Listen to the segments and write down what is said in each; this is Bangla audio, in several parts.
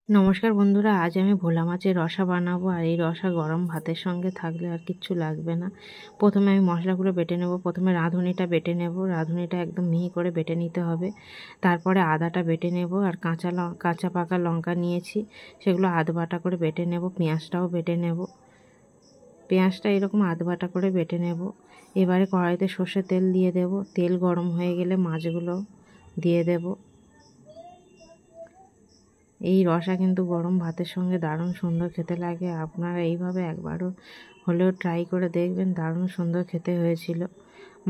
নমস্কার বন্ধুরা, আজ আমি ভোলা মাছের রসা বানাবো। আর এই রসা গরম ভাতের সঙ্গে থাকলে আর কিচ্ছু লাগবে না। প্রথমে আমি মশলাগুলো বেটে নেব। প্রথমে রাঁধুনিটা বেটে নেব। রাঁধুনিটা একদম মিহি করে বেটে নিতে হবে। তারপরে আদাটা বেটে নেব। আর কাঁচা পাকা লঙ্কা নিয়েছি, সেগুলো আধ বাটা করে বেটে নেব। পেঁয়াজটাও বেটে নেব। পেঁয়াজটা এরকম আধ বাটা করে বেটে নেব। এবারে কড়াইতে সর্ষের তেল দিয়ে দেব। তেল গরম হয়ে গেলে মাছগুলো দিয়ে দেব। এই রসা কিন্তু গরম ভাতের সঙ্গে দারুণ সুন্দর খেতে লাগে। আপনারা এইভাবে একবারও হলেও ট্রাই করে দেখবেন, দারুণ সুন্দর খেতে হয়েছিল।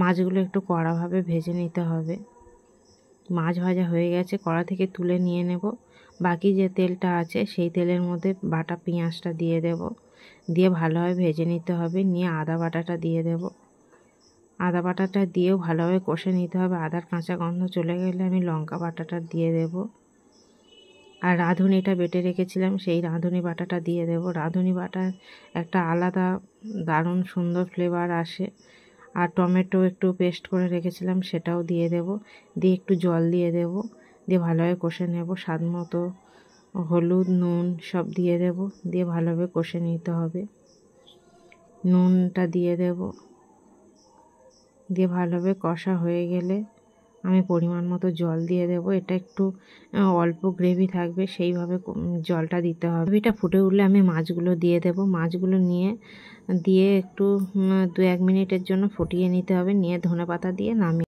মাছগুলো একটু কড়াভাবে ভেজে নিতে হবে। মাছ ভাজা হয়ে গেছে, কড়া থেকে তুলে নিয়ে নেব। বাকি যে তেলটা আছে সেই তেলের মধ্যে বাটা পেঁয়াজটা দিয়ে দেব। দিয়ে ভালোভাবে ভেজে নিতে হবে। নিয়ে আদা বাটাটা দিয়ে দেব। আদা বাটাটা দিয়েও ভালোভাবে কষে নিতে হবে। আদার কাঁচা গন্ধ চলে গেলে আমি লঙ্কা বাটাটা দিয়ে দেব। আর রাঁধুনিটা বেটে রেখেছিলাম, সেই রাঁধুনি বাটাটা দিয়ে দেব। রাঁধুনি বাটার একটা আলাদা দারুণ সুন্দর ফ্লেভার আসে। আর টমেটো একটু পেস্ট করে রেখেছিলাম, সেটাও দিয়ে দেব। দিয়ে একটু জল দিয়ে দেব। দিয়ে ভালোভাবে কষে নেব। স্বাদ মতো হলুদ, নুন সব দিয়ে দেব। দিয়ে ভালোভাবে কষে নিতে হবে। নুনটা দিয়ে দেব। দিয়ে ভালোভাবে কষা হয়ে গেলে আমি পরিমাণ মতো জল দিয়ে দেব। এটা একটু অল্প গ্রেভি থাকবে, সেইভাবে জলটা দিতে হবে। গ্রেভিটা ফুটে উঠলে আমি মাছগুলো দিয়ে দেব। মাছগুলো দিয়ে একটু 2-1 মিনিটের জন্য ফুটিয়ে নিতে হবে। নিয়ে ধনেপাতা দিয়ে নামিয়ে